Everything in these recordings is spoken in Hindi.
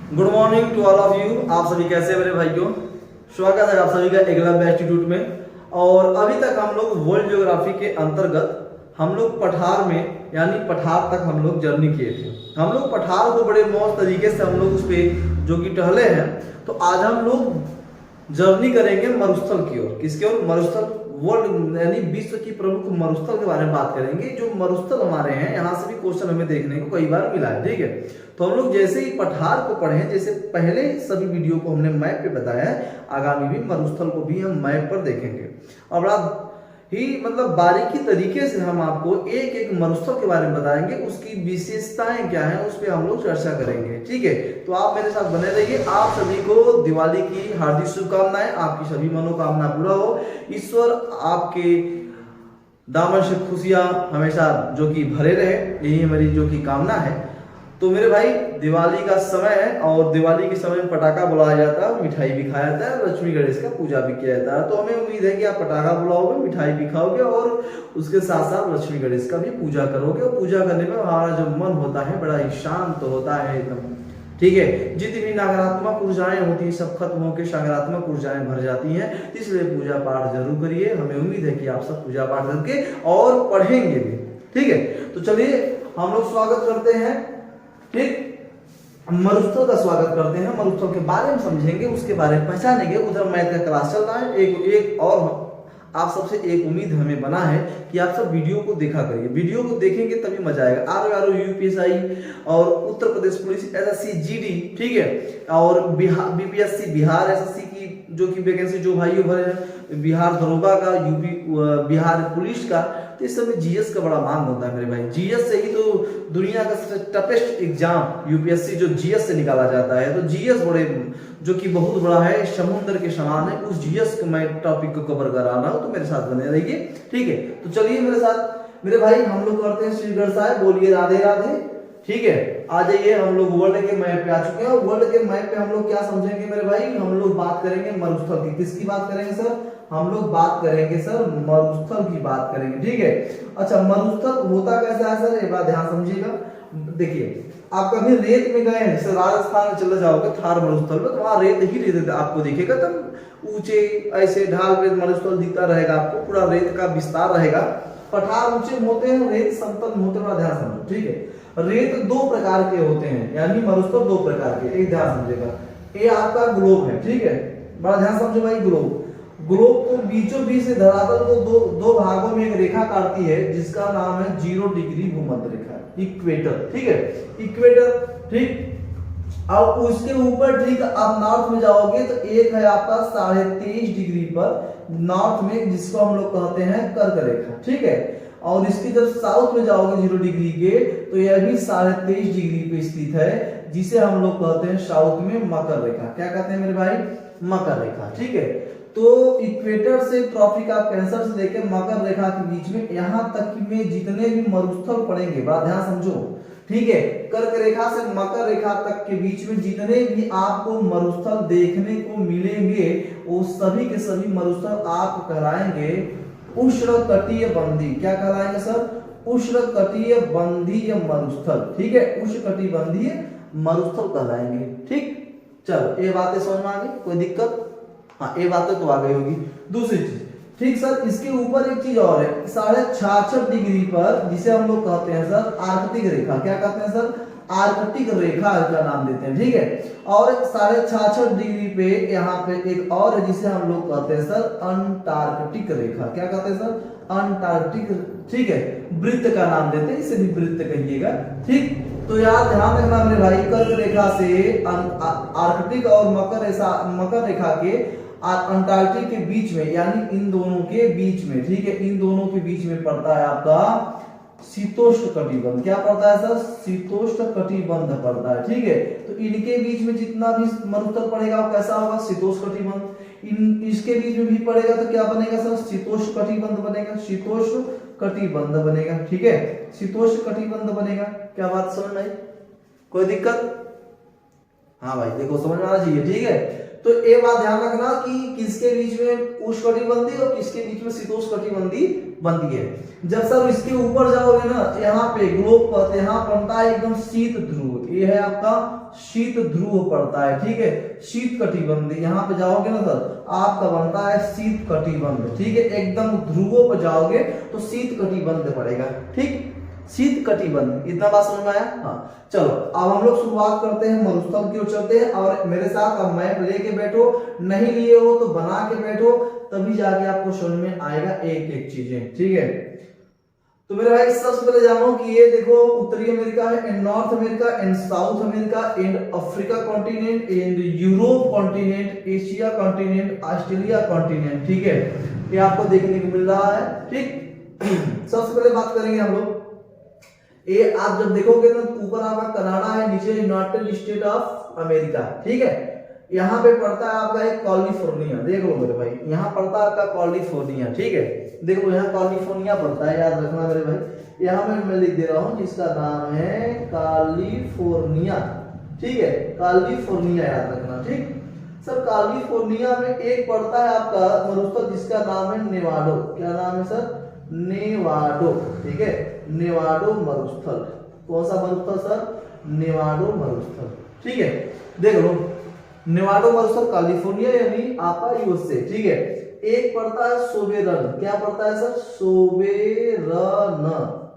Good morning to all of you. आप सभी कैसे हैं मेरे भाइयों? स्वागत है आप सभी का एकलव्य इंस्टीट्यूट में। और अभी तक हम लोग वर्ल्ड ज्योग्राफी के अंतर्गत हम लोग पठार में यानी पठार तक हम लोग जर्नी किए थे। हम लोग पठार को बड़े मौज तरीके से हम लोग उस पर जो कि टहले हैं। तो आज हम लोग जर्नी करेंगे मरुस्थल की ओर। किसकी ओर? मरुस्थल। वर्ल्ड यानी विश्व की प्रमुख मरुस्थल के बारे में बात करेंगे। जो मरुस्थल हमारे हैं, यहाँ से भी क्वेश्चन हमें देखने को कई बार मिला है। ठीक है, तो हम लोग जैसे ही पठार को पढ़े, जैसे पहले सभी वीडियो को हमने मैप पे बताया है, आगामी भी मरुस्थल को भी हम मैप पर देखेंगे। और बड़ा ही बारीकी तरीके से हम आपको एक एक मरुस्थल के बारे में बताएंगे, उसकी विशेषताएं क्या है उस पर हम लोग चर्चा करेंगे। ठीक है, तो आप मेरे साथ बने रहिए। आप सभी को दिवाली की हार्दिक शुभकामनाएं। आपकी सभी मनोकामना पूरा हो। ईश्वर आपके दामन से खुशियां हमेशा जो कि भरे रहे, यही हमारी जो कि कामना है। तो मेरे भाई, दिवाली का समय है और दिवाली के समय में पटाखा बुलाया जाता है, मिठाई भी खाया जाता है, लक्ष्मी गणेश का पूजा भी किया जाता है। तो हमें उम्मीद है कि आप पटाखा बुलाओगे, मिठाई भी खाओगे और उसके साथ साथ लक्ष्मी गणेश का भी पूजा करोगे। और पूजा करने में हमारा जो मन होता है बड़ा ही शांत होता है एकदम। ठीक है, जितनी भी नकारात्मक ऊर्जाएं होती हैं सब खत्म होकर सकारात्मक ऊर्जाएं भर जाती हैं। इसलिए पूजा पाठ जरूर करिए। हमें उम्मीद है कि आप सब पूजा पाठ करके और पढ़ेंगे भी। ठीक है, तो चलिए हम लोग स्वागत करते हैं। ठीक, मरुस्थल का स्वागत करते हैं। मरुस्थल के बारे में समझेंगे, उसके बारे में पहचानेंगे। उधर मैथ का क्लास चल रहा है। एक और आप सबसे एक उम्मीद हमें बना है कि आप सब वीडियो को देखा करिए। वीडियो को देखेंगे तभी मजा आएगा। आर यूपीएसआई और Uttar Pradesh police SSC GD, ठीक है, और बिहार बीपीएससी बिहार एसएससी की जो कि वैकेंसी जो भाइयों भरे हैं, बिहार दरोगा का, यूपी बिहार पुलिस का, तो इस समय जीएस का बड़ा मांग होता है मेरे भाई। जीएस से ही तो दुनिया का सबसे टफेस्ट एग्जाम यूपीएससी जो जीएस से निकाला जाता है। तो जीएस बड़े जो कि बहुत बड़ा है, समुद्र के समान है। उस जीएस को मैं टॉपिक को कवर करा रहा हूं, तो मेरे साथ बने रहिए। ठीक है, तो चलिए मेरे साथ मेरे भाई, हम लोग करते हैं श्रीगढ़ साहब, बोलिए राधे राधे। ठीक है, आ जाइए। हम लोग वर्ल्ड के मैप पे आ चुके हैं। और वर्ल्ड के मैप पे हम लोग क्या समझेंगे मेरे भाई? हम लोग बात करेंगे मरुस्थल की। किसकी बात करेंगे सर? हम लोग बात करेंगे सर मरुस्थल की बात करेंगे। ठीक है, अच्छा, मरुस्थल होता कैसा है सर? एक बात ध्यान समझिएगा। देखिए, आप कभी रेत में गए हैं, राजस्थान में चले जाओगे थार मरुस्थल में, तो वहां रेत ही रेत आपको दिखेगा। तब ऊंचे ऐसे ढाल पे मरुस्थल दिखता रहेगा आपको, पूरा रेत का विस्तार रहेगा। पठार ऊंचे होते हैं, रेत समतल होते हैं। ध्यान समझो। ठीक है, रेत दो प्रकार के होते हैं, यानी मरुस्थल दो प्रकार के। एक ध्यान समझेगा, ये आपका ग्लोब है। ठीक है, बड़ा ध्यान समझो भाई। ग्लोब को बीचों बीच से धरातल को दो भागों में एक रेखा काटती है, जिसका नाम है 0 डिग्री भूमध्य रेखा, इक्वेटर। ठीक है, इक्वेटर। ठीक, अब उसके ऊपर ठीक आप नॉर्थ में जाओगे तो एक है आपका 23.5 डिग्री पर नॉर्थ में, जिसको हम लोग कहते हैं कर्क रेखा। ठीक है, और इसकी जब साउथ में जाओगे 0 डिग्री के, तो यह भी 23.5 डिग्री पे स्थित है, जिसे हम लोग कहते हैं साउथ में मकर रेखा। क्या कहते हैं मेरे भाई? मकर रेखा। ठीक है, तो इक्वेटर से ट्रॉपिक ऑफ कैंसर से लेकर मकर रेखा के बीच में यहां तक में जितने भी मरुस्थल पड़ेंगे, बड़ा ध्यान समझो। ठीक है, कर्क रेखा से मकर रेखा तक के बीच में जितने भी आपको मरुस्थल देखने को मिलेंगे, वो सभी के सभी मरुस्थल आप कहलाएंगे उष्णकटिबंधीय बंदी। क्या कहलाएंगे सर? उष्णकटिबंधीय बंधीय मरुस्थल। ठीक है, उष्णकटिबंधीय मरुस्थल कहलाएंगे। ठीक, चलो ये बातें समझ में आ गई? कोई दिक्कत? हाँ, ये बातें तो आ गई होगी। दूसरी चीज, ठीक सर, इसके ऊपर एक चीज और है, 66.5 डिग्री पर, जिसे हम लोग कहते हैं सर आर्कटिक रेखा। क्या कहते हैं सर? आर्कटिक रेखा का नाम देते हैं। ठीक है, और 66.5 डिग्री पे यहाँ पे एक और है, जिसे हम लोग कहते हैं सर अंटार्कटिक रेखा। क्या कहते हैं सर? अंटार्कटिक। ठीक है, वृत्त का नाम देते हैं, इसे भी वृत्त कहिएगा। ठीक, तो यार ध्यान रखना मेरे भाई, कर्क रेखा से आर्कटिक और मकर रेखा के अंटार्कटिक के बीच में, यानी इन दोनों के बीच में, ठीक है, इन दोनों के बीच में पड़ता है आपका शीतोष्ण कटिबंध। क्या पड़ता है सर? शीतोष्ण कटिबंध पड़ता है। ठीक है, तो इनके बीच में जितना भी मरुस्थल पड़ेगा वो कैसा होगा? शीतोष्ण कटिबंध। इसके बीच में भी पड़ेगा तो क्या बनेगा सर? शीतोष्ण कटिबंध बनेगा, शीतोष्ण कटिबंध बनेगा। ठीक है, शीतोष्ण कटिबंध बनेगा। क्या बात समझ में आई? कोई दिक्कत? हाँ भाई, देखो समझ में आना चाहिए। ठीक है, तो ये बात ध्यान रखना कि किसके बीच में उष्णकटिबंधीय और किसके बीच में शीतोष्णकटिबंधीय बनती है। जब सर इसके ऊपर जाओगे ना, यहाँ पे ग्लोब पर, यहाँ बनता है एकदम शीत ध्रुव। ये है आपका शीत ध्रुव पड़ता है, ठीक है। शीत कटिबंध यहाँ पे जाओगे ना सर आपका बनता है शीत कटिबंध, ठीक है। एकदम ध्रुवों पे जाओगे तो शीत कटिबंध पड़ेगा, ठीक, शीत कटिबंध। इतना बात समझ में आया? हाँ चलो अब हम लोग शुरुआत करते हैं, मरुस्थल की ओर चलते हैं। और मेरे साथ अब मैप लेके बैठो, नहीं लिए हो तो बना के बैठो, तभी जाके आपको समझ में आएगा एक एक चीजें, ठीक है। तो मेरे भाई सबसे पहले जानो कि ये देखो उत्तरी अमेरिका है, and north America and south America and Africa continent and Europe continent, Asia continent, Australia continent, ठीक है। ये आपको देखने को मिल रहा है, ठीक। सबसे पहले बात करेंगे हम लोग, ये आप जब देखोगे ना ऊपर आपका कनाडा है, नीचे यूनाइटेड स्टेट ऑफ अमेरिका, ठीक है। यहाँ पे पड़ता है आपका एक कैलिफोर्निया, देख लो मेरे भाई, यहाँ पड़ता है आपका कैलिफोर्निया, ठीक है। देख लो यहाँ कैलिफोर्निया पड़ता है, याद रखना मेरे भाई। यहाँ मैं लिख दे रहा हूँ जिसका नाम है कैलिफोर्निया, ठीक है, कैलिफोर्निया याद रखना, ठीक। सर कैलिफोर्निया में एक पड़ता है आपका मरुस्थल जिसका नाम है नेवाडो, क्या नाम है सर? नेवाडो, ठीक है, नेवाडो मरुस्थल। कौन सा मरुस्थल सर? नेवाडो मरुस्थल, ठीक है। देख लो नेवाडो मरुस्थल कैलिफोर्निया यानी आपका यूएसए, ठीक है। एक पड़ता है सोवेरन, क्या पड़ता है सर? सोवेरन,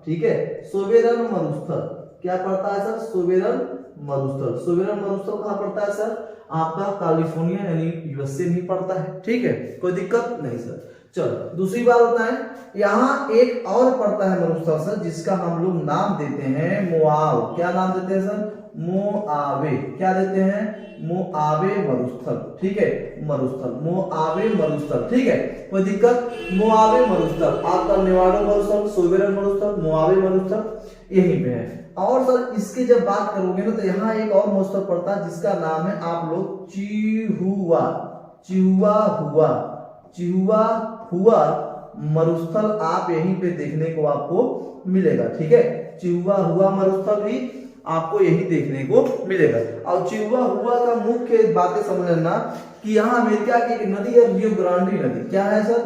ठीक है, सोवेरन मरुस्थल। क्या पड़ता है सर? सोवेरन मरुस्थल। सोवेरन मरुस्थल कहाँ पड़ता है सर? आपका कैलिफोर्निया यानी यूएसए में पड़ता है, ठीक है, कोई दिक्कत नहीं सर। चलो दूसरी बात बताएं, यहाँ एक और पड़ता है मरुस्थल सर जिसका हम लोग नाम देते हैं मोआव। क्या नाम देते हैं सर? मोआवे। क्या देते हैं? मोआवे मरुस्थल, ठीक है, मरुस्थल, मोआवे मरुस्थल, ठीक है, कोई दिक्कत? मोआवे मरुस्थल आपका नेवाडो मरुस्थल, सोवेरन मरुस्थल, मोआवे मरुस्थल यहीं पे है। और सर इसकी जब बात करोगे ना तो यहाँ एक और मरुस्थल पड़ता है जिसका नाम है आप लोग चिहुआ, चिहुआ हुआ, चिहुआ हुआ मरुस्थल आप यहीं पे देखने को आपको मिलेगा, ठीक है। चिहुआ हुआ मरुस्थल भी आपको यही देखने को मिलेगा। और चिहुआ हुआ का मुख्य बातें समझ लेना कि यहाँ अमेरिका की एक नदी है रियो ग्रांडी नदी। क्या है सर?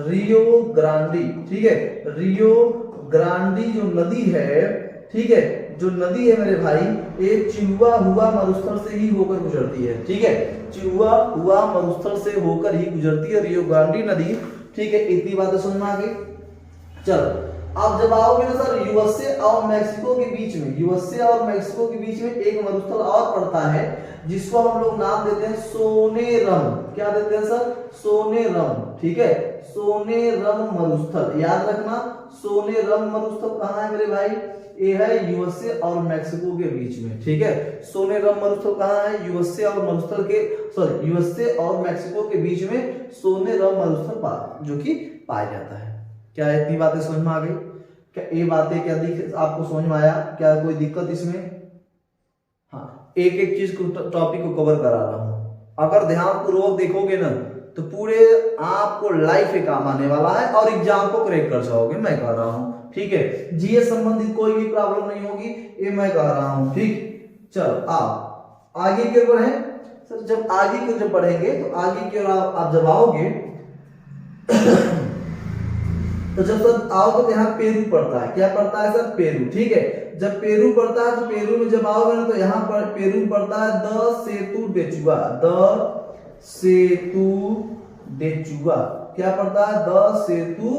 रियो ग्रांडी, ठीक है, रियो ग्रांडी जो नदी है, ठीक है, जो नदी है मेरे भाई ये चिहुआ हुआ मरुस्थल से ही होकर गुजरती है, ठीक है, चिहुआ हुआ मरुस्थल से होकर ही गुजरती है रियो ग्रांडी नदी, ठीक है। इतनी बातें समझ में आ गई। चलो अब जब आओगे ना सर यूएसए और मैक्सिको के बीच में, यूएसए और मैक्सिको के बीच में एक मरुस्थल और पड़ता है जिसको हम लोग नाम देते हैं सोनेरम। क्या देते हैं सर? सोनेरम, ठीक है, सोनेरम मरुस्थल। याद रखना सोनेरम मरुस्थल कहाँ है मेरे भाई? ये है यूएसए और मैक्सिको के बीच में, ठीक है। सोनेरम मरुस्थल कहाँ है? यूएसए और मरुस्थल के सॉरी यूएसए और मैक्सिको के बीच में सोनेरम मरुस्थल जो कि पाया जाता है। क्या इतनी बातें समझ में आ गई? क्या ये बातें क्या आपको समझ में आया? क्या कोई दिक्कत इसमें? हाँ, एक एक चीज को टॉपिक को कवर करा रहा हूं। अगर ध्यान पूर्वक देखोगे ना तो पूरे आपको लाइफ में काम आने वाला है और एग्जाम को क्रैक कर जाओगे, मैं कह रहा हूं, ठीक है। जीएस संबंधित कोई भी प्रॉब्लम नहीं होगी, ये मैं कह रहा हूं, ठीक। चलो आप आगे की ओर बढ़े सर। जब आगे की ओर जब बढ़ेंगे तो आगे की ओर आप जब आओगे तो जब सर आओगे तो यहाँ पेरू पड़ता है। क्या पड़ता है सर? पेरू, ठीक है। जब पेरू पड़ता है तो पेरू में जब आओगे ना तो यहाँ पर पेरू पड़ता है द सेतु डेचुआ, द सेतु डेचुआ। क्या पड़ता है? द सेतु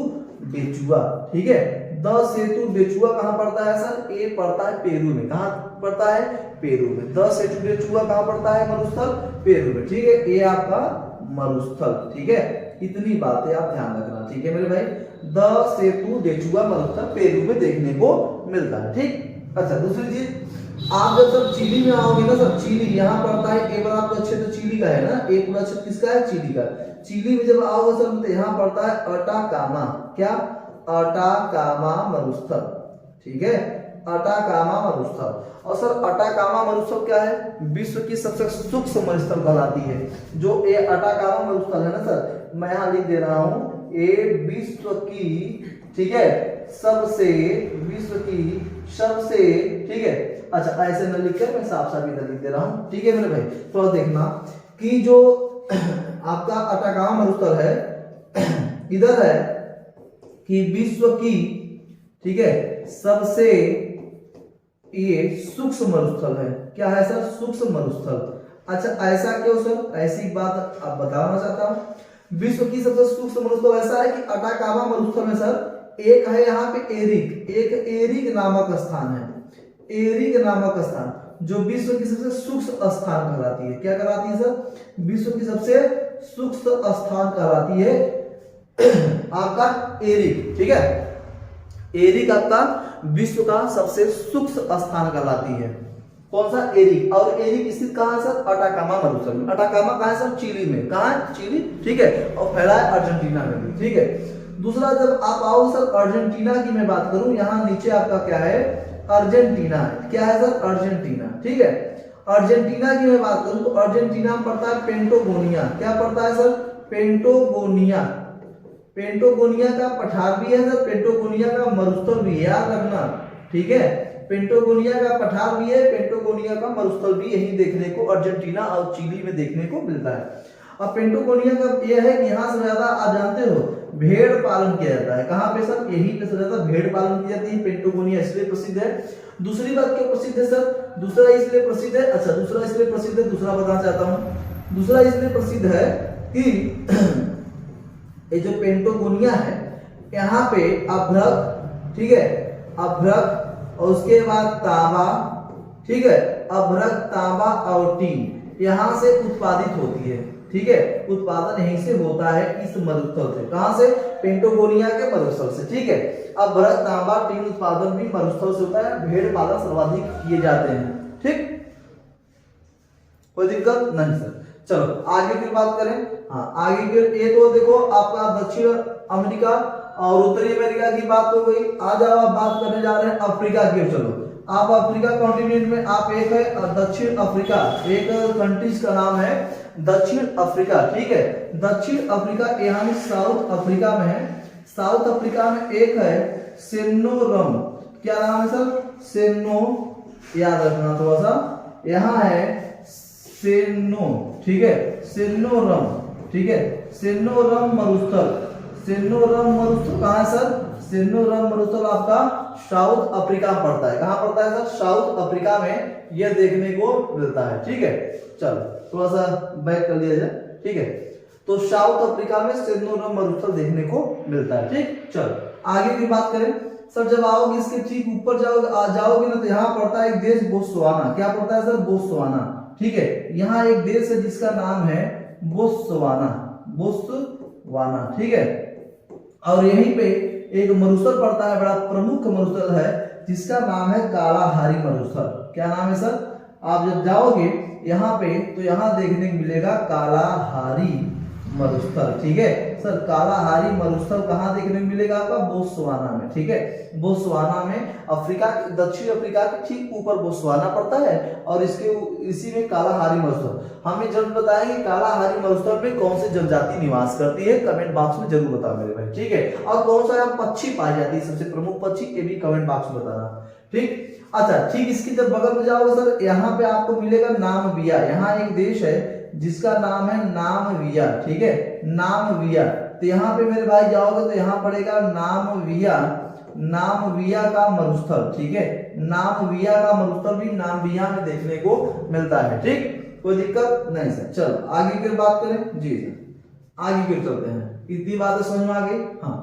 डेचुआ, ठीक है। द सेतु डेचुआ कहाँ पड़ता है सर? ये पड़ता है पेरू में। कहाँ पड़ता है? पेरू में। द सेतु डेचुआ कहाँ पड़ता है? मरुस्थल पेरू में, ठीक है। ये आपका मरुस्थल, ठीक है। इतनी बातें आप ध्यान रखना, ठीक है मेरे भाई। द सेतु डेचुआ मरुस्थल पेरू में देखने को मिलता है, ठीक। अच्छा दूसरी चीज, आप जब सर चिली में आओगे ना सर, चिली यहाँ पड़ता है, एक बार आपका क्षेत्र चिली का है ना, एक पूरा क्षेत्र किसका है? चिली का। चिली में जब आओगे सर तो यहाँ पड़ता है अटाकामा। क्या? अटाकामा मरुस्थल, ठीक है, अटाकामा मरुस्थल। और सर अटाकामा मरुस्थल क्या है? विश्व की सबसे सूक्ष्म मरुस्थल कहलाती है। जो ये अटाकामा मरुस्थल है ना सर, मैं यहाँ लिख दे रहा हूं, ये विश्व की, ठीक है, सबसे, विश्व की सबसे, ठीक है। अच्छा ऐसे न लिखकर मैं साफ साफ इधर लिख दे रहा हूं, ठीक है मेरे भाई। तो देखना कि जो आपका अटाकामा मरुस्थल है इधर है कि विश्व की, ठीक है, सबसे ये सूक्ष्म मरुस्थल है, क्या है सर? सूक्ष्म मरुस्थल। अच्छा ऐसा क्यों सर? ऐसी बात आप बताना चाहता हूं। विश्व की सबसे सूक्ष्म मरुस्थल ऐसा है कि अटाकामा मरुस्थल में सर एक है यहाँ पे एरिक, एक एरिक नामक स्थान है, एरिक नामक स्थान जो विश्व की सबसे सूक्ष्म स्थान कहलाती है। क्या कहलाती है सर? विश्व की सबसे सूक्ष्म स्थान कहलाती है आपका एरिक। ठीक है, एरिक आपका विश्व का सबसे सूक्ष्म स्थान कहलाती है। कौन सा? एरिक। और एरिक स्थित कहां है सर? अटाकामा मरुस्थल में। अटाकामा कहां है सर? चिली में। कहां है? चिली। ठीक है, और फैला है अर्जेंटीना में भी। ठीक है, दूसरा जब आप आओ सर अर्जेंटीना की मैं बात करूं, यहां नीचे आपका क्या है? अर्जेंटीना है। क्या है सर? अर्जेंटीना। ठीक है, अर्जेंटीना की मैं बात करूं तो अर्जेंटीना में पड़ता है पेंटोगोनिया। क्या पड़ता है सर? पेंटोगोनिया। पेंटोगोनिया का पठार भी है सर, पेंटोगोनिया का मरुस्थल भी है, याद रखना। ठीक है, पेंटोगोनिया का पठार भी है, पेंटोगोनिया का मरुस्थल भी यही देखने को अर्जेंटीना और चिली में देखने को मिलता है। अब पेंटोगोनिया का यह है कि यहाँ से ज्यादा आप जानते हो भेड़ पालन किया जाता है। कहाँ पे सर? यही पे ज्यादा भेड़ पालन की जाती है। पेंटोगोनिया इसलिए प्रसिद्ध है। दूसरी बात क्यों प्रसिद्ध है सर? दूसरा इसलिए प्रसिद्ध है, अच्छा दूसरा इसलिए प्रसिद्ध है, दूसरा बताना चाहता हूँ। दूसरा इसलिए प्रसिद्ध है कि ये जो पेंटोगोनिया है यहाँ पे अभ्रक, ठीक है, अभ्रक और उसके बाद तांबा, ठीक है, अभ्रक, तांबा और टीन यहाँ से उत्पादित होती है। ठीक है, उत्पादन यहीं से होता है इस मरुस्थल से। कहां से? पेंटोगोनिया के मरुस्थल से। ठीक है, अभ्रक, तांबा, टीन उत्पादन भी मरुस्थल से होता है। भेड़ पालन सर्वाधिक किए जाते हैं। ठीक, कोई दिक्कत नहीं सर। चलो आगे की बात करें। हाँ, आगे की ये तो देखो आपका दक्षिण अमेरिका और उत्तरी अमेरिका की बात हो गई। आज आप बात करने जा रहे हैं अफ्रीका की। चलो आप अफ्रीका कॉन्टिनेंट में आप एक है दक्षिण अफ्रीका, एक कंट्रीज का नाम है दक्षिण अफ्रीका। ठीक है, दक्षिण अफ्रीका यानी साउथ अफ्रीका में है। साउथ अफ्रीका में एक है सेनोरम। क्या नाम है सर? सेनो, याद रखना थोड़ा सा। यहाँ है सेनो, ठीक है, सेनोरम। ठीक है, सेनोरम मरुस्थल। सेनोरम मरुस्थल कहाँ है सर? सेनोरम मरुस्थल आपका साउथ अफ्रीका में पड़ता है। कहाँ पड़ता है सर? साउथ अफ्रीका में यह देखने को मिलता है। ठीक है, चलो थोड़ा सा बैक कर लिया जाए। ठीक है, तो साउथ अफ्रीका में सेनोरम मरुस्थल देखने को मिलता है। ठीक, चलो आगे की बात करें सर। जब आओगे इसके ठीक ऊपर जाओगे ना तो यहाँ पड़ता है एक देश बोत्सवाना। क्या पड़ता है सर? बोत्सवाना। ठीक है, यहाँ एक देश है जिसका नाम है बोत्सवाना, बोत्सवाना। ठीक है, और यहीं पे एक मरुस्थल पड़ता है, बड़ा प्रमुख मरुस्थल है जिसका नाम है कालाहारी मरुस्थल। क्या नाम है सर? आप जब जाओगे यहाँ पे तो यहाँ देखने को मिलेगा कालाहारी मरुस्थल। ठीक है सर, कालाहारी मरुस्थल कहाँ देखने को मिलेगा? आपका बोत्सवाना में। ठीक है, बोत्सवाना में अफ्रीका, दक्षिण अफ्रीका के ठीक ऊपर बोत्सवाना पड़ता है और इसी में कालाहारी मरुस्थल। हमें जरूर बताएंगे कालाहारी मरुस्थल में कौन सी जनजाति निवास करती है, कमेंट बॉक्स में जरूर बताओ मेरे भाई। ठीक है, और कौन सा पक्षी पाई जाती है, सबसे प्रमुख पक्षी, ये भी कमेंट बॉक्स में बताना। ठीक, अच्छा ठीक, इसकी जब बगल में जाओगे सर यहाँ पे आपको मिलेगा नामबिया। यहाँ एक देश है जिसका नाम है नामबिया। ठीक है, नामबिया। तो यहाँ पे मेरे भाई जाओगे तो यहाँ पड़ेगा नामबिया, नामबिया का मरुस्थल। ठीक है, नामबिया का मरुस्थल भी नामबिया में देखने को मिलता है। ठीक, कोई दिक्कत नहीं सर। चलो आगे की बात करें। जी सर, आगे की चलते हैं। इतनी बातें समझ में आ गई? हाँ,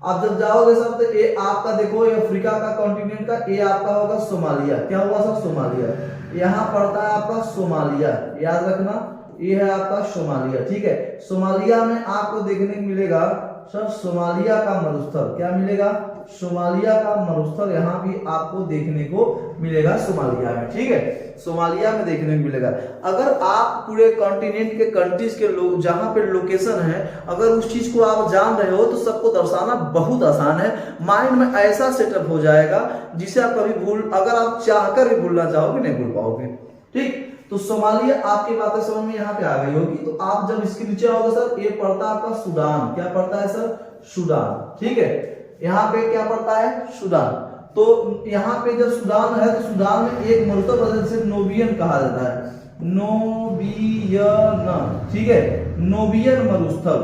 आप जब जाओगे सर तो ये आपका देखो, ये अफ्रीका का कॉन्टिनेंट का, ये आपका होगा सोमालिया। क्या होगा सर? सोमालिया। यहाँ पड़ता है आपका सोमालिया, याद रखना, ये है आपका सोमालिया। ठीक है, सोमालिया में आपको देखने को मिलेगा सर सोमालिया का मरुस्थल। क्या मिलेगा? सोमालिया का मरुस्थल यहाँ भी आपको देखने को मिलेगा सोमालिया में। ठीक है, सोमालिया में देखने को मिलेगा। अगर आप पूरे कॉन्टिनेंट के कंट्रीज के लोग जहां पे लोकेशन है, अगर उस चीज को आप जान रहे हो तो सबको दर्शाना बहुत आसान है। माइंड में ऐसा सेटअप हो जाएगा जिसे आप कभी अगर आप चाहकर भी भूलना चाहोगे नहीं भूल पाओगे। ठीक, तो सोमालिया आपकी बातें समझ में यहाँ पे आ गई होगी। तो आप जब इसके नीचे आओगे सर, ये पड़ता है आपका सूडान। क्या पड़ता है सर? सूडान। ठीक है, यहाँ पे क्या पड़ता है? सूडान। तो यहाँ पे जब सूडान है तो सूडान में एक मरुस्थल जिसे नोबियन कहा जाता है, नोबियन। ठीक है, नोबियन मरुस्थल।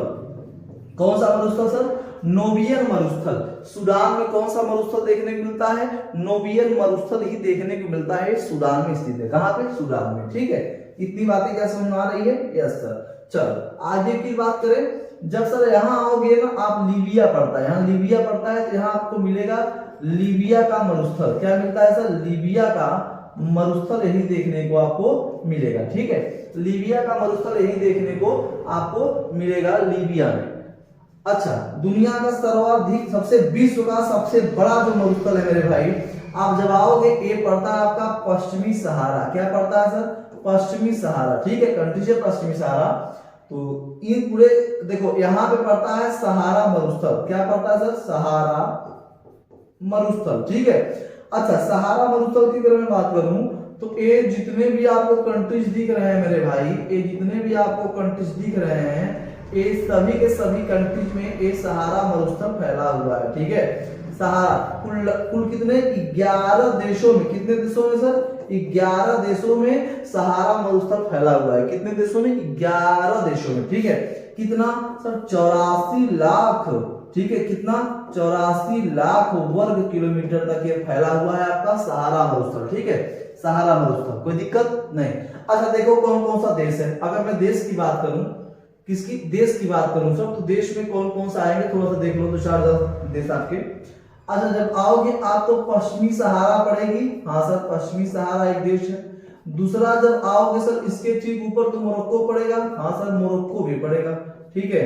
कौन सा मरुस्थल सर? नोबियन मरुस्थल। सूडान में कौन सा मरुस्थल देखने को मिलता है? नोबियन मरुस्थल ही देखने को मिलता है, सूडान में स्थित है। कहां पे? सूडान में। ठीक है, इतनी बातें क्या समझ में आ रही है? Yes sir. चलो आगे की बात करें। जब सर यहाँ आओगे ना, आप लीबिया पड़ता है, यहाँ लीबिया पड़ता है, तो यहाँ आपको मिलेगा लीबिया का मरुस्थल। क्या मिलता है सर? लीबिया का मरुस्थल यही देखने को आपको मिलेगा। ठीक है, लीबिया का मरुस्थल यही देखने को आपको मिलेगा, लीबिया में। अच्छा, दुनिया का सर्वाधिक सबसे विश्व का सबसे बड़ा जो मरुस्थल है मेरे भाई, आप जब आओगे, ये पड़ता है आपका पश्चिमी सहारा। क्या पड़ता है सर? पश्चिमी सहारा। ठीक है, कंट्री से पश्चिमी सहारा। तो इन पूरे देखो, यहाँ पे पड़ता है सहारा मरुस्थल। क्या पड़ता है सर? सहारा मरुस्थल। ठीक है, अच्छा, सहारा मरुस्थल की अगर मैं बात करूं तो ये जितने भी आपको कंट्रीज दिख रहे हैं मेरे भाई, ये जितने भी आपको कंट्रीज दिख रहे हैं, ये सभी के सभी कंट्रीज में ये सहारा मरुस्थल फैला हुआ है। ठीक है, सहारा कुल कितने? 11 देशों में। कितने देशों में सर? 11 देशों में सहारा मरुस्थल फैला हुआ है। कितने देशों में? 11 देशों में। ठीक है, कितना सर? 84 लाख। ठीक है, कितना? 84 लाख वर्ग किलोमीटर तक ये फैला हुआ है आपका सहारा मरुस्थल। ठीक है, सहारा मरुस्थल, कोई दिक्कत नहीं। अच्छा देखो, कौन कौन सा देश है। अगर मैं देश की बात करूं, किसकी? देश की बात करूं सब, तो देश में कौन कौन सा आएंगे थोड़ा सा देख लो, तो 4-10 देश आपके। अच्छा, जब आओगे आप तो पश्चिमी सहारा पड़ेगी। हाँ सर, पश्चिमी सहारा एक देश है। दूसरा जब आओगे सर, इसके ठीक ऊपर तो मोरक्को पड़ेगा। हाँ सर, मोरक्को भी पड़ेगा। ठीक है,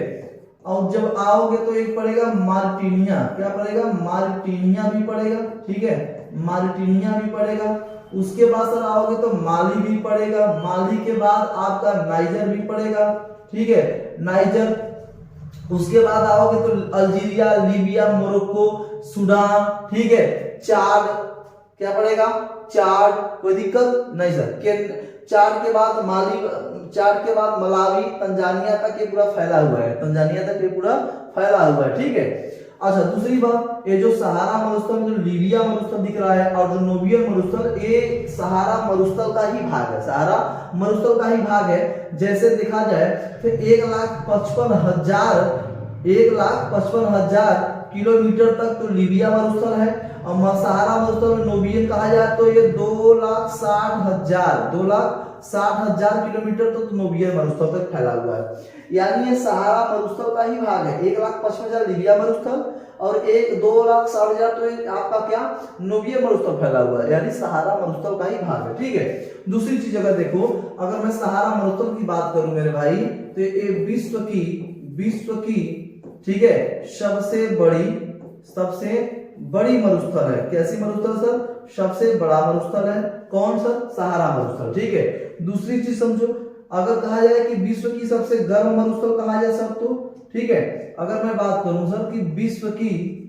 और जब आओगे तो एक पड़ेगा मार्टिनिया। क्या पड़ेगा? मार्टिनिया भी पड़ेगा। ठीक है, मार्टिनिया भी पड़ेगा। उसके बाद सर आओगे तो माली भी पड़ेगा। माली के बाद आपका नाइजर भी पड़ेगा। ठीक है, नाइजर। उसके बाद आओगे तो अल्जीरिया, लीबिया, मोरक्को, सूडान। ठीक है, चाड। क्या पड़ेगा? चाड, कोई दिक्कत नहीं सर। चाड के बाद माली, चाड के बाद मलावी, तंजानिया तक ये पूरा फैला हुआ है। तंजानिया तक ये पूरा फैला हुआ है। ठीक है, अच्छा दूसरी बात, ये जो सहारा मरुस्थल में जो लीबिया मरुस्थल दिख रहा है और जो नोबियन मरुस्थल, ये सहारा मरुस्थल का ही भाग है। सहारा मरुस्थल का ही भाग है। जैसे देखा जाए तो 1,55,000 किलोमीटर तक तो लीबिया मरुस्थल है, और सहारा मरुस्थल में नोबियन कहा जाए तो ये 2,60,000 किलोमीटर तो नोबियन मरुस्थल तक फैला हुआ है। यानी ये सहारा मरुस्थल का ही भाग है। 1,55,000 लीबिया मरुस्थल और 2,60,000 तो आपका क्या? नोबियन मरुस्थल फैला हुआ है, यानी सहारा मरुस्थल का ही भाग है। ठीक है, दूसरी चीज अगर देखो, अगर मैं सहारा मरुस्थल की बात करूं मेरे भाई, तो ये विश्व की ठीक है सबसे बड़ी मरुस्थल है। कैसी मरुस्थल सर? सबसे बड़ा मरुस्थल है। कौन सर? सहारा मरुस्थल। ठीक है, दूसरी चीज समझो, अगर कहा जाए कि विश्व की सबसे गर्म मरुस्थल कहा जाए सर, तो ठीक है, अगर मैं बात करूं सर कि विश्व की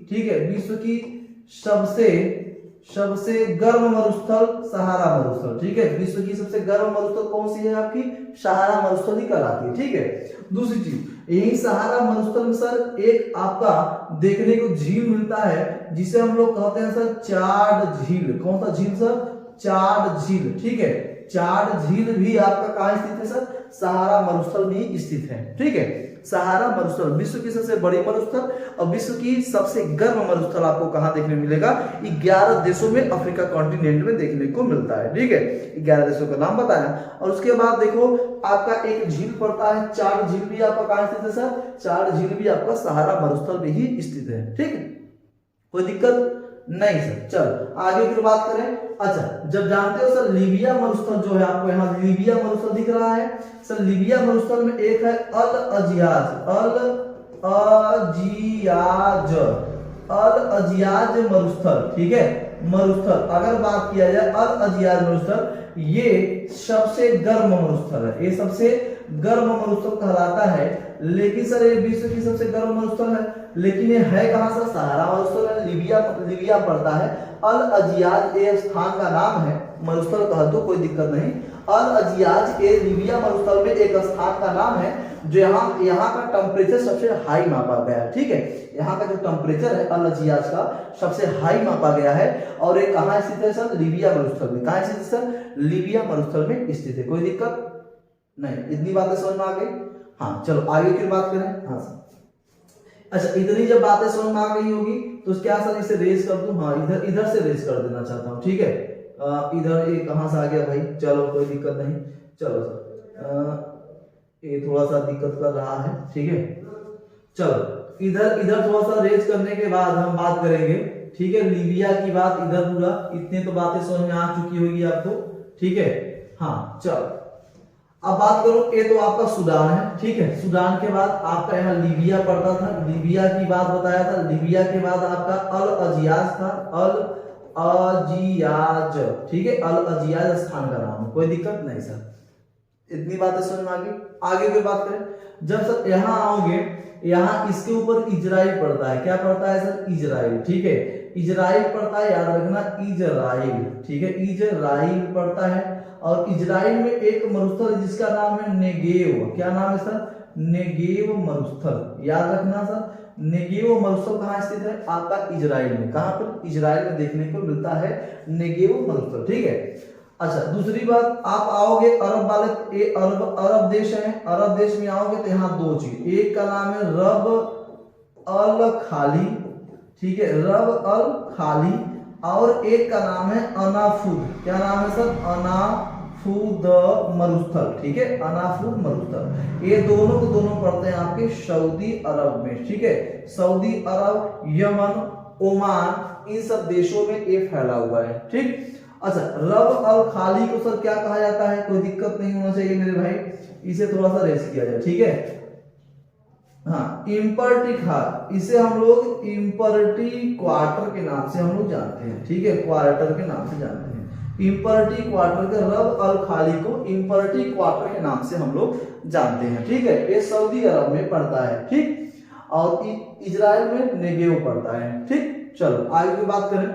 सबसे गर्म मरुस्थल सहारा मरुस्थल। ठीक है, विश्व की सबसे गर्म मरुस्थल कौन सी है? आपकी सहारा मरुस्थल ही कहलाती है। ठीक है, दूसरी चीज, यही सहारा मरुस्थल में सर एक आपका देखने को झील मिलता है, जिसे हम लोग कहते हैं सर चाड झील। कौन सा झील सर? चाड झील। ठीक है, चाड झील भी आपका कहां स्थित है सर? सहारा मरुस्थल में ही स्थित है। ठीक है, सहारा मरुस्थल विश्व की सबसे बड़ी मरुस्थल और विश्व की सबसे गर्म मरुस्थल आपको कहां देखने मिलेगा? 11 देशों में, अफ्रीका कॉन्टिनेंट में देखने को मिलता है। ठीक है, 11 देशों का नाम बताया। और उसके बाद देखो आपका एक झील पड़ता है, चाड झील भी आपका कहां स्थित है सर? चाड झील भी आपका सहारा मरुस्थल में ही स्थित है। ठीक है, कोई दिक्कत नहीं सर। चलो आगे की बात करें। अच्छा, जब जानते हो सर लीबिया मरुस्थल जो है, आपको यहाँ लीबिया मरुस्थल दिख रहा है सर। लीबिया मरुस्थल में एक है अल अजियाज मरुस्थल। ठीक है, मरुस्थल अगर बात किया जाए अल अजियाज मरुस्थल, ये सबसे गर्म मरुस्थल है। ये सबसे गर्म मरुस्थल कहलाता है। लेकिन सर ये विश्व की सबसे गर्म मरुस्थल है, लेकिन ये है कहां सर? सहारा मरुस्थल है, लीबिया पड़ता है। अल अजियाज ये स्थान का नाम है, मरुस्थल कह दो कोई दिक्कत नहीं। अल अजियाज ये लीबिया मरुस्थल में एक स्थान का नाम है, जो यहाँ का टेम्परेचर सबसे हाई मापा गया है। ठीक है, यहाँ का जो टेम्परेचर है अल अजियाज का सबसे हाई मापा गया है, और ये कहाँ स्थित है सर? लीबिया मरुस्थल में। कहाँ स्थित है सर? लीबिया मरुस्थल में स्थित है। कोई दिक्कत नहीं, इतनी बातें समझ में आ गई। हाँ चलो आगे की बात करें। हाँ सर, अच्छा, इतनी जब बातें समझ में आ गई होगी तो क्या सर इसे रेज कर दूं? हाँ, इधर से रेज कर देना चाहता हूँ, ठीक है। इधर ये कहाँ से आ गया भाई? चलो कोई दिक्कत नहीं, चलो सर ये थोड़ा सा दिक्कत कर रहा है, ठीक है। चलो इधर थोड़ा सा रेज करने के बाद हम बात करेंगे, ठीक है, लीबिया की बात। इधर पूरा इतने तो बातें समझ में आ चुकी होगी आपको, ठीक है। हाँ चलो, अब बात करो, ये तो आपका सूडान है, ठीक है। सूडान के बाद आपका यहाँ लीबिया पड़ता था, लीबिया की बात बताया था। लीबिया के बाद आपका अल अजियाज था, अल अजियाज, ठीक है। अल अजियाज स्थान का नाम है, कोई दिक्कत नहीं सर, इतनी बातें समझ में आ गई। आगे कोई बात करें, जब सर यहाँ आओगे, यहाँ इसके ऊपर इजराइल पड़ता है। क्या पड़ता है सर? इजराइल, ठीक है। इजराइल पड़ता है, याद रखना, इजराइल, ठीक है, इजराइल पड़ता है। और इजराइल में एक मरुस्थल जिसका नाम है नेगेव। क्या नाम है सर? नेगेव मरुस्थल, याद रखना सर। नेगेव मरुस्थल कहाँ स्थित है? आपका इजराइल में। कहाँ पर? इजराइल में देखने को मिलता है नेगेव मरुस्थल, ठीक है। अच्छा, दूसरी बात, आप आओगे अरब वाले, ये अरब देश है। अरब देश में आओगे तो यहाँ दो चीज, एक का नाम है रब अल खाली, ठीक है, रब अल खाली, और एक का नाम है अनाफूद। क्या नाम है सर? अनाफूद मरुस्थल, ठीक है, अनाफूद मरुस्थल। ये दोनों को दोनों पड़ते हैं आपके सऊदी अरब में, ठीक है। सऊदी अरब, यमन, ओमान, इन सब देशों में ये फैला हुआ है, ठीक। अच्छा, रब अल खाली को सर क्या कहा जाता है? कोई दिक्कत नहीं होना चाहिए मेरे भाई, इसे थोड़ा सा रेस्ट किया जाए, ठीक है। हाँ, इम्पर्टी खार, इसे हम लोग इम्पर्टी क्वार्टर के नाम से हम लोग जानते हैं, ठीक है, क्वार्टर के नाम से जानते हैं। इम्पर्टी क्वार्टर के, रब अल खाली को इम्पर्टी क्वार्टर के नाम से हम लोग जानते हैं, ठीक है। ये सऊदी अरब में पड़ता है, ठीक, और इजराइल में नेगेव पड़ता है, ठीक। चलो आगे की बात करें,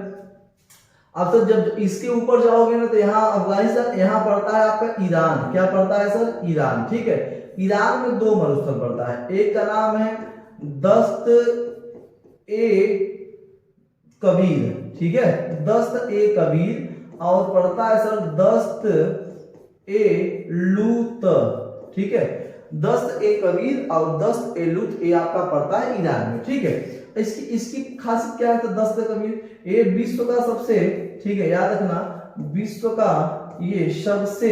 अब तो जब इसके ऊपर जाओगे ना तो यहाँ अफगानिस्तान, यहाँ पड़ता है आपका ईरान। क्या पड़ता है सर? ईरान, ठीक है। ईरान में दो मरुस्थल पड़ता है, एक का नाम है दस्त ए कबीर, ठीक है, दस्त ए कबीर, और पड़ता है सर दस्त ए लूत, ठीक है। दस्त ए कबीर और दस्त ए लूत, ये आपका पड़ता है ईरान में, ठीक है। इसकी खासियत क्या है? तो दस्त कबीर ये विश्व का सबसे, ठीक है, याद रखना, विश्व का ये सबसे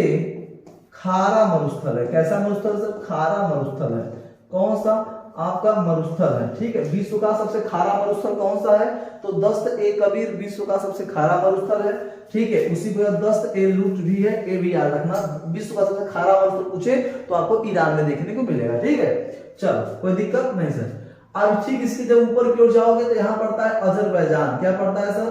खारा मरुस्थल है। कैसा मरुस्थल सर? खारा मरुस्थल है। कौन सा? आपका मरुस्थल है, ठीक है। विश्व का सबसे खारा मरुस्थल कौन सा है? तो दस्त ए कबीर विश्व का सबसे खारा मरुस्थल है, ठीक है। उसी को दस्त ए लूट भी है, ये भी याद रखना। विश्व का सबसे खारा मरुस्थल पूछे तो आपको ईरान में देखने को मिलेगा, ठीक है। चलो कोई दिक्कत नहीं सर। अब ठीक इसके जब ऊपर की ओर जाओगे तो यहाँ पड़ता है अजरबैजान। क्या पड़ता है सर?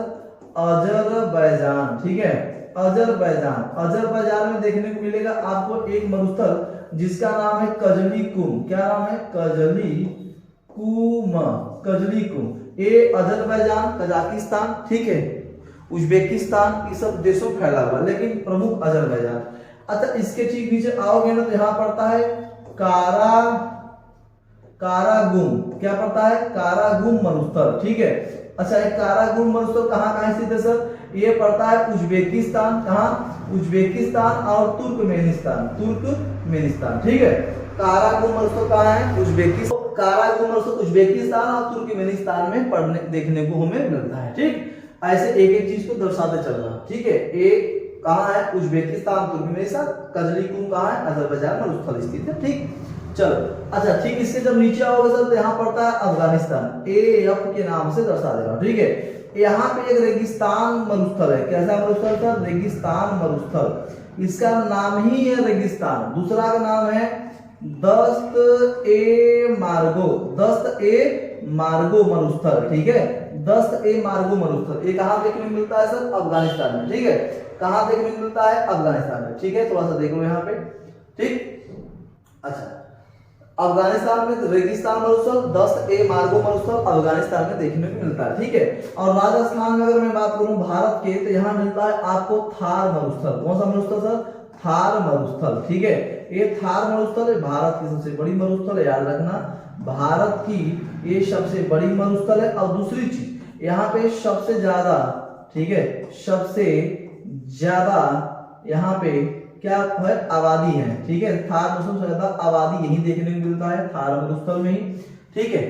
अजरबैजान, ठीक है, अजरबैजान। अजरबैजान में देखने को मिलेगा आपको एक मरुस्थल जिसका नाम है कजली कुम। क्या नाम है? कजली कुम, कजली कुम। ये अजरबैजान, कजाकिस्तान, ठीक है, उज्बेकिस्तान, ये सब देशों फैला हुआ, लेकिन प्रमुख अजरबैजान। अच्छा, इसके ठीक नीचे आओगे ना तो यहाँ पड़ता है कारागुम। क्या पड़ता है? कारागुम मरुस्थल, ठीक है। अच्छा, एक कारागुम मरुस्थल कहाँ स्थित है सर? ये पड़ता है उज्बेकिस्तान। कहाँ? उज्बेकिस्तान और तुर्कमेनिस्तान, तुर्कमेनिस्तान, ठीक है। कारागुम मरुस्थल कहाँ है? उज्बेकिस्तान। कारागुम मरुस्थल उज्बेकिस्तान और तुर्कमेनिस्तान में पढ़ने देखने को हमें मिलता है, ठीक। ऐसे एक एक चीज को दर्शाते चलना, ठीक है। एक कहाँ है? Uzbekistan, Turkmenistan. कजली कुम कहाँ है? अजरबैजान मरुस्थल स्थित है, ठीक। चलो अच्छा, ठीक, इसके जब नीचे आओगे सर तो यहाँ पड़ता है अफगानिस्तान, एएफ के नाम से दर्शा देगा, ठीक है। यहाँ पे एक रेगिस्तान मरुस्थल है। कैसा मरुस्थल सर? रेगिस्तान मरुस्थल। इसका नाम ही है रेगिस्तान। दूसरा का नाम है दस्त ए मार्गो, दस्त ए मार्गो मरुस्थल, ठीक है, दस्त ए मार्गो मरुस्थल। ये कहाँ देखने को मिलता है सर? अफगानिस्तान में, ठीक है। कहाँ देखने को मिलता है? अफगानिस्तान में, ठीक है। थोड़ा सा देख लो यहाँ पे, ठीक। अच्छा, अफगानिस्तान में रेगिस्तान मरुस्थल, दस्त ए मार्गो मरुस्थल अफगानिस्तान में देखने को मिलता है, ठीक है। और राजस्थान में अगर मैं बात करूं भारत के, तो यहाँ मिलता है आपको थार मरुस्थल। कौन सा मरुस्थल सर? थार मरुस्थल, ठीक है। ये थार मरुस्थल है भारत की सबसे बड़ी मरुस्थल है, याद रखना, भारत की ये सबसे बड़ी मरुस्थल है। और दूसरी चीज, यहाँ पे सबसे ज्यादा, ठीक है, सबसे ज्यादा यहाँ पे क्या है? आबादी है, ठीक है। थार मरुस्थल से ज्यादा आबादी यही देखने को मिलता है, थार मरुस्थल में ही, ठीक है।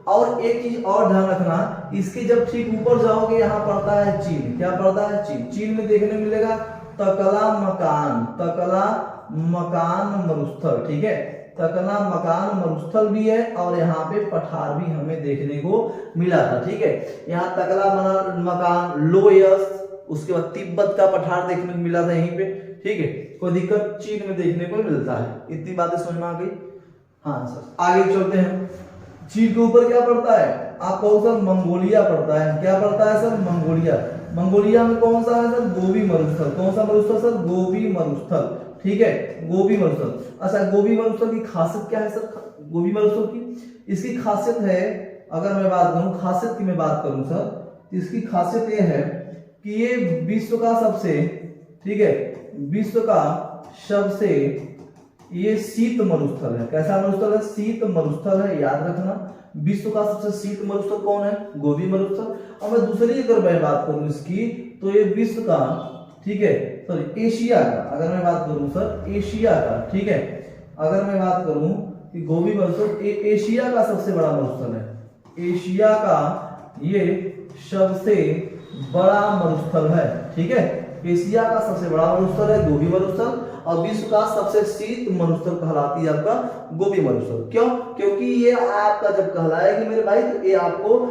और एक चीज और ध्यान रखना, इसके जब ठीक ऊपर जाओगे यहाँ पड़ता है चीन। क्या पड़ता है? चीन। चीन में देखने मिलेगा तकला मकान, तकला मकान मरुस्थल, ठीक है, तकला मकान मरुस्थल भी है और यहाँ पे पठार भी हमें देखने को मिला था, ठीक है। यहाँ तकला मकान, लोयस, उसके बाद तिब्बत का पठार देखने को मिला था यहीं पे, ठीक है। कोई दिक्कत? चीन में देखने को मिलता है। इतनी बातें समझ में आ गई? हाँ सर, आगे चलते हैं। चीन के ऊपर क्या पड़ता है? आपको सर मंगोलिया पड़ता है। क्या पड़ता है सर? मंगोलिया। मंगोलिया में कौन सा है सर? गोबी मरुस्थल। कौन सा मरुस्थल सर? गोबी मरुस्थल, ठीक है, गोबी मरुस्थल। अच्छा, गोबी मरुस्थल की खासियत क्या है सर? गोबी मरुस्थल की इसकी खासियत है, अगर मैं बात करूं खासियत की, मैं बात करूं सर, तो इसकी खासियत ये है कि ये विश्व का सबसे, ठीक है, विश्व का सबसे ये शीत मरुस्थल है। कैसा मरुस्थल है? शीत मरुस्थल है, याद रखना। विश्व का सबसे शीत मरुस्थल कौन है? गोबी मरुस्थल। और मैं दूसरी अगर मैं बात करूं इसकी, तो ये विश्व का, ठीक है, सॉरी एशिया का, अगर मैं बात करूं सर एशिया का, ठीक है, अगर मैं बात करूं कि गोबी मरुस्थल एशिया का सबसे बड़ा मरुस्थल है। एशिया का ये सबसे बड़ा मरुस्थल है, ठीक है। एशिया का सबसे बड़ा मरुस्थल है गोबी मरुस्थल, और विश्व का सबसे शीत मरुस्थल कहलाती है आपका गोबी मरुस्थल। क्यों? क्योंकि ये आपका जब कहलाएगी मेरे भाई, तो ये आपको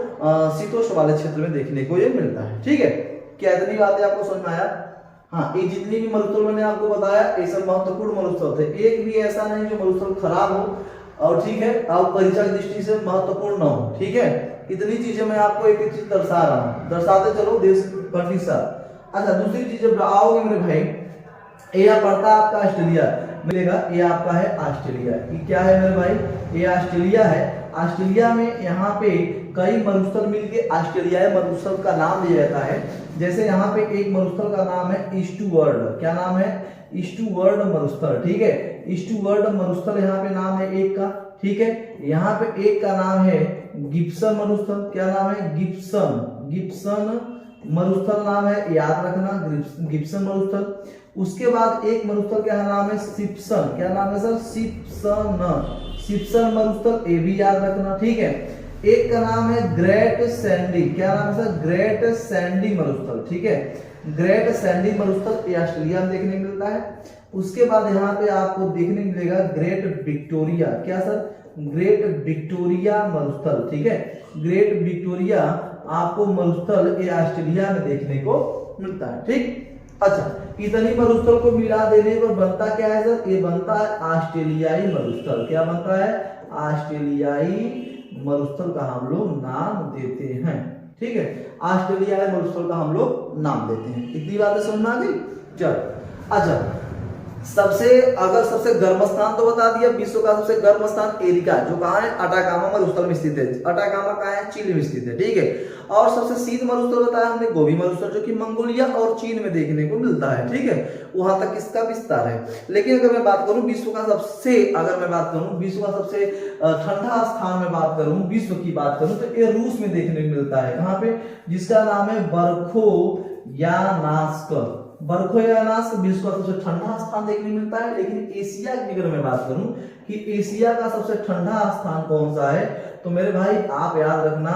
शीतोष्ण वाले क्षेत्र में देखने को ये मिलता है, ठीक है। क्या इतनी बातें आपको समझ में आया? हाँ, ये जितनी भी मरुस्थल मैंने आपको बताया, ये सब महत्वपूर्ण मरुस्थल थे। एक भी ऐसा नहीं जो मरुस्थल खराब हो और, ठीक है, और परीक्षा की दृष्टि से महत्वपूर्ण न हो, ठीक है। इतनी चीजें मैं आपको एक एक चीज दर्शा रहा हूँ, दर्शाते चलो देश प्रतिशत। अच्छा, दूसरी चीज जब आओगे मेरे भाई, ये पड़ता है आपका ऑस्ट्रेलिया मिलेगा। ये आपका है ऑस्ट्रेलिया। ये क्या है मेरे भाई? ये ऑस्ट्रेलिया है। ऑस्ट्रेलिया में यहाँ पे कई मरुस्थल मिलके ऑस्ट्रेलियाई मरुस्थल का नाम लिया जाता है। जैसे यहाँ पे एक मरुस्थल का नाम है ईस्टवर्ड। क्या नाम है? ईस्टवर्ड मरुस्थल, ठीक है। ईस्टवर्ड मरुस्थल यहाँ पे नाम है एक का, ठीक है। यहाँ पे एक का नाम है गिब्सन मरुस्थल। क्या नाम है? गिब्सन, गिब्सन मरुस्थल नाम है, याद रखना, गिब्सन मरुस्थल। उसके बाद एक मरुस्थल क्या नाम है? सिप्सन। क्या नाम है सर? सिप्सन, सिप्सन मरुस्थल, ये भी याद रखना, ठीक है। एक का नाम है ग्रेट सैंडी। क्या नाम है सर? ग्रेट सैंडी मरुस्थल, ठीक है। ग्रेट सैंडी मरुस्थल ये ऑस्ट्रेलिया में देखने मिलता है। उसके बाद यहाँ पे आपको देखने मिलेगा ग्रेट विक्टोरिया। क्या सर? ग्रेट विक्टोरिया मरुस्थल, ठीक है। ग्रेट विक्टोरिया आपको मरुस्थल ये ऑस्ट्रेलिया में देखने को मिलता है, ठीक। अच्छा, इतनी मरुस्थल को मिला देने पर बनता क्या है सर? ये बनता है ऑस्ट्रेलियाई मरुस्थल। क्या बनता है? ऑस्ट्रेलियाई मरुस्थल का हम लोग नाम देते हैं, ठीक है। ऑस्ट्रेलियाई मरुस्थल का हम लोग नाम देते हैं। इतनी बातें समझ में आ गई? चलो, अच्छा, सबसे गर्म स्थान तो बता दिया। विश्व का सबसे गर्म स्थान एरिका, जो कहाँ है? अटाकामा मरुस्थल में स्थित है। अटाकामा कहाँ है? चिली में स्थित है, ठीक है। और सबसे शीत मरुस्थल बताया हमने गोबी मरुस्थल, जो कि मंगोलिया और चीन में देखने को मिलता है, ठीक है। वहां तक इसका विस्तार है। लेकिन अगर मैं बात करूं विश्व का सबसे, अगर मैं बात करूं विश्व का सबसे ठंडा स्थान में बात करूं, विश्व की बात करूं, तो ये रूस में देखने को मिलता है। कहाँ पे? जिसका नाम है बरखोयानास्क। बरखोयानास्क विश्व का सबसे ठंडा स्थान देखने को मिलता है। लेकिन एशिया की अगर मैं बात करूं कि एशिया का सबसे ठंडा स्थान कौन सा है, तो मेरे भाई आप याद रखना,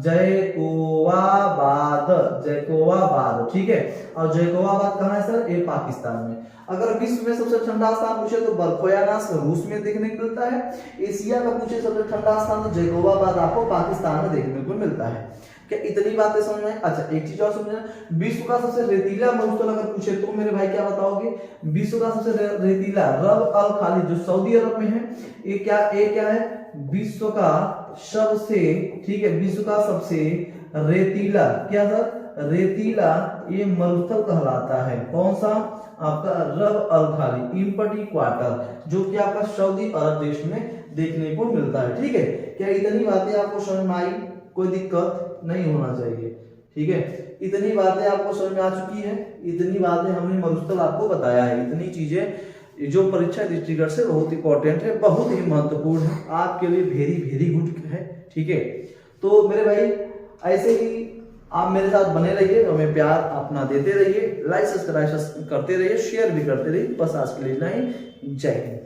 जैकोबाबाद, जैकोबाबाद, ठीक है। और जैकोबाबाद कहाँ है सर? ये पाकिस्तान में। अगर विश्व में सबसे ठंडा स्थान पूछे तो बरखोयानास्क रूस में देखने को मिलता है। एशिया का पूछे सबसे ठंडा स्थान तो जैकोबाबाद आपको पाकिस्तान में देखने को मिलता है। क्या इतनी बातें समझ में? अच्छा, एक चीज और समझना, विश्व का सबसे रेतीला मरुस्थल अगर पूछे तो मेरे भाई क्या बताओगे? विश्व का सबसे रेतीला रब अल खाली, जो सऊदी अरब में है, ये क्या है? विश्व का सबसे, ठीक है, विश्व का सबसे रेतीला, क्या सर? रेतीला ये मरुस्थल कहलाता है। कौन सा? आपका रब अल खाली इम्पटी क्वार्टर, जो कि आपका सऊदी अरब देश में देखने को मिलता है, ठीक है। क्या इतनी बातें आपको समझ में आई? कोई दिक्कत नहीं होना चाहिए, ठीक है। इतनी बातें आपको समझ में आ चुकी है। इतनी बातें हमने मरुस्थल आपको बताया है। इतनी चीजें जो परीक्षा दृष्टिगत से बहुत इंपॉर्टेंट है, बहुत ही महत्वपूर्ण है, आपके लिए वेरी वेरी गुड है, ठीक है। तो मेरे भाई ऐसे ही आप मेरे साथ बने रहिए, हमें प्यार अपना देते रहिए, लाइक सब्सक्राइब करते रहिए, शेयर भी करते रहिए। बस आज के लिए इतना ही। जय हिंद।